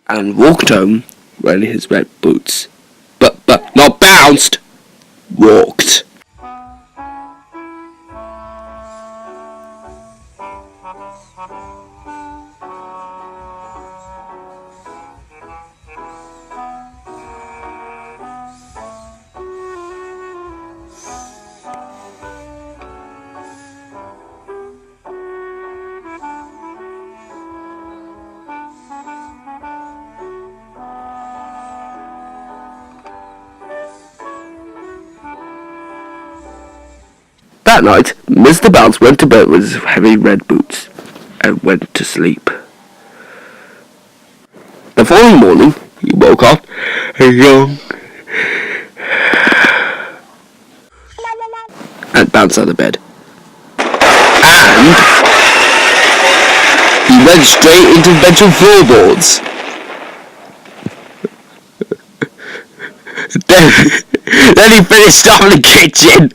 and walked home wearing his red boots. But not bounced, walked. That night, Mr. Bounce went to bed with his heavy red boots and went to sleep. The following morning, he woke up and bounced out of bed. And he went straight into the bedroom floorboards. Then he finished off in the kitchen.